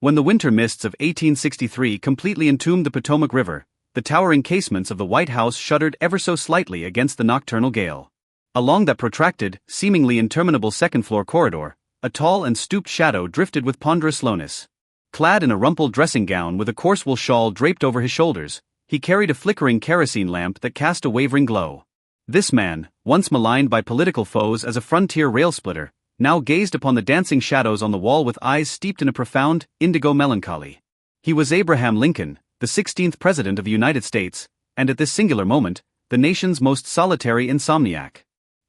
When the winter mists of 1863 completely entombed the Potomac River, the towering casements of the White House shuddered ever so slightly against the nocturnal gale. Along that protracted, seemingly interminable second-floor corridor, a tall and stooped shadow drifted with ponderous slowness. Clad in a rumpled dressing gown with a coarse wool shawl draped over his shoulders, he carried a flickering kerosene lamp that cast a wavering glow. This man, once maligned by political foes as a frontier rail-splitter, now gazed upon the dancing shadows on the wall with eyes steeped in a profound, indigo melancholy. He was Abraham Lincoln, the 16th President of the United States, and at this singular moment, the nation's most solitary insomniac.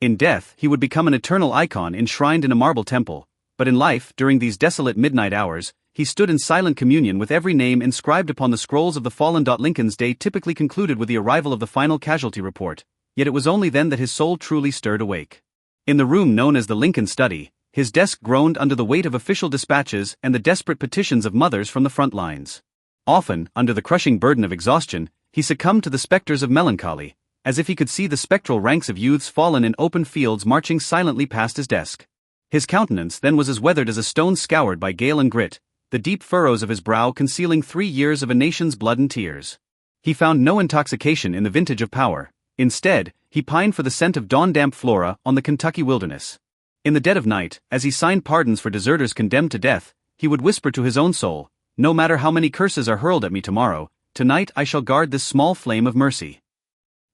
In death, he would become an eternal icon enshrined in a marble temple, but in life, during these desolate midnight hours, he stood in silent communion with every name inscribed upon the scrolls of the fallen. Lincoln's day typically concluded with the arrival of the final casualty report, yet it was only then that his soul truly stirred awake. In the room known as the Lincoln Study, his desk groaned under the weight of official dispatches and the desperate petitions of mothers from the front lines. Often, under the crushing burden of exhaustion, he succumbed to the specters of melancholy, as if he could see the spectral ranks of youths fallen in open fields marching silently past his desk. His countenance then was as weathered as a stone scoured by gale and grit, the deep furrows of his brow concealing 3 years of a nation's blood and tears. He found no intoxication in the vintage of power. Instead, he pined for the scent of dawn-damp flora on the Kentucky wilderness. In the dead of night, as he signed pardons for deserters condemned to death, he would whisper to his own soul, "No matter how many curses are hurled at me tomorrow, tonight I shall guard this small flame of mercy."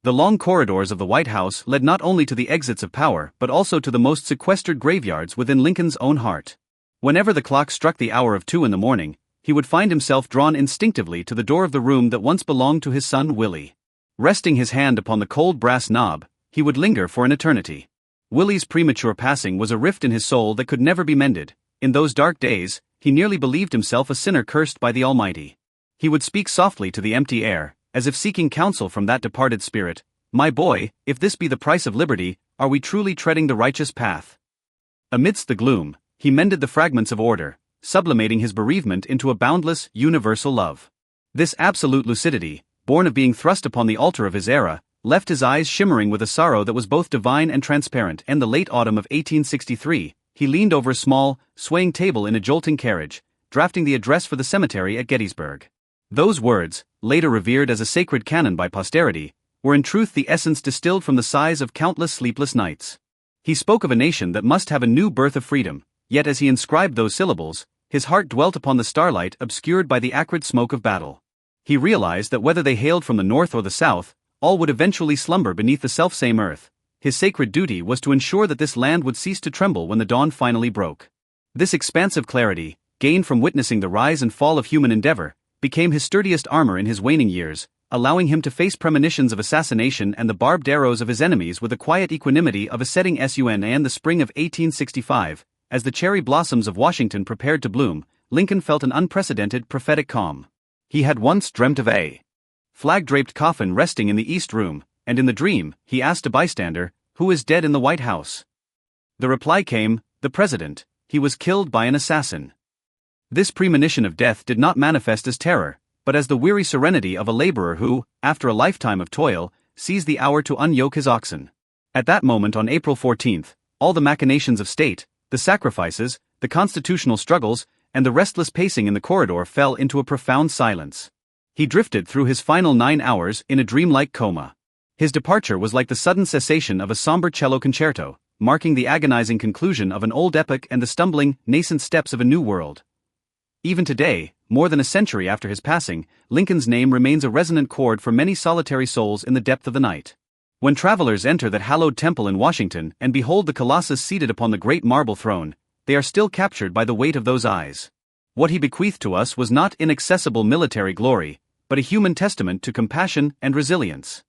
The long corridors of the White House led not only to the exits of power but also to the most sequestered graveyards within Lincoln's own heart. Whenever the clock struck the hour of 2 in the morning, he would find himself drawn instinctively to the door of the room that once belonged to his son Willie. Resting his hand upon the cold brass knob, he would linger for an eternity. Willie's premature passing was a rift in his soul that could never be mended. In those dark days, he nearly believed himself a sinner cursed by the Almighty. He would speak softly to the empty air, as if seeking counsel from that departed spirit. "My boy, if this be the price of liberty, are we truly treading the righteous path?" Amidst the gloom, he mended the fragments of order, sublimating his bereavement into a boundless, universal love. This absolute lucidity, born of being thrust upon the altar of his era, left his eyes shimmering with a sorrow that was both divine and transparent. In the late autumn of 1863, he leaned over a small, swaying table in a jolting carriage, drafting the address for the cemetery at Gettysburg. Those words, later revered as a sacred canon by posterity, were in truth the essence distilled from the sighs of countless sleepless nights. He spoke of a nation that must have a new birth of freedom, yet as he inscribed those syllables, his heart dwelt upon the starlight obscured by the acrid smoke of battle. He realized that whether they hailed from the north or the south, all would eventually slumber beneath the selfsame earth. His sacred duty was to ensure that this land would cease to tremble when the dawn finally broke. This expansive clarity, gained from witnessing the rise and fall of human endeavor, became his sturdiest armor in his waning years, allowing him to face premonitions of assassination and the barbed arrows of his enemies with the quiet equanimity of a setting sun. And the spring of 1865, as the cherry blossoms of Washington prepared to bloom, Lincoln felt an unprecedented prophetic calm. He had once dreamt of a flag-draped coffin resting in the East Room, and in the dream, he asked a bystander, "Who is dead in the White House?" The reply came, "The President. He was killed by an assassin." This premonition of death did not manifest as terror, but as the weary serenity of a laborer who, after a lifetime of toil, sees the hour to unyoke his oxen. At that moment on April 14th, all the machinations of state, the sacrifices, the constitutional struggles, and the restless pacing in the corridor fell into a profound silence. He drifted through his final 9 hours in a dreamlike coma. His departure was like the sudden cessation of a somber cello concerto, marking the agonizing conclusion of an old epic and the stumbling, nascent steps of a new world. Even today, more than a century after his passing, Lincoln's name remains a resonant chord for many solitary souls in the depth of the night. When travelers enter that hallowed temple in Washington and behold the Colossus seated upon the great marble throne, they are still captured by the weight of those eyes. What he bequeathed to us was not inaccessible military glory, but a human testament to compassion and resilience.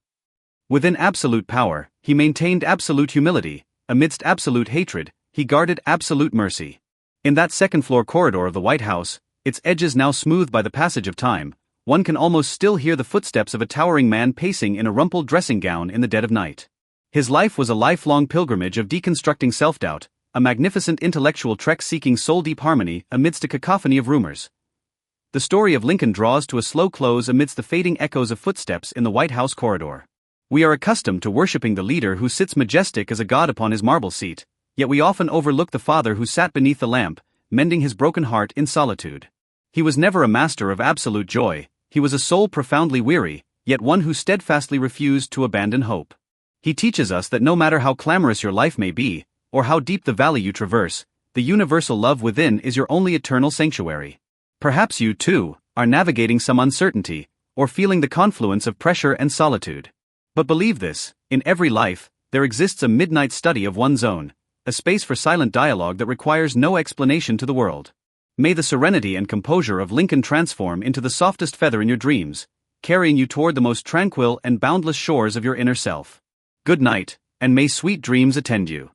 Within absolute power, he maintained absolute humility. Amidst absolute hatred, he guarded absolute mercy. In that second-floor corridor of the White House, its edges now smoothed by the passage of time, one can almost still hear the footsteps of a towering man pacing in a rumpled dressing gown in the dead of night. His life was a lifelong pilgrimage of deconstructing self-doubt, a magnificent intellectual trek seeking soul-deep harmony amidst a cacophony of rumors. The story of Lincoln draws to a slow close amidst the fading echoes of footsteps in the White House corridor. We are accustomed to worshipping the leader who sits majestic as a god upon his marble seat, yet we often overlook the father who sat beneath the lamp, mending his broken heart in solitude. He was never a master of absolute joy, he was a soul profoundly weary, yet one who steadfastly refused to abandon hope. He teaches us that no matter how clamorous your life may be, or how deep the valley you traverse, the universal love within is your only eternal sanctuary. Perhaps you, too, are navigating some uncertainty, or feeling the confluence of pressure and solitude. But believe this, in every life, there exists a midnight study of one's own, a space for silent dialogue that requires no explanation to the world. May the serenity and composure of Lincoln transform into the softest feather in your dreams, carrying you toward the most tranquil and boundless shores of your inner self. Good night, and may sweet dreams attend you.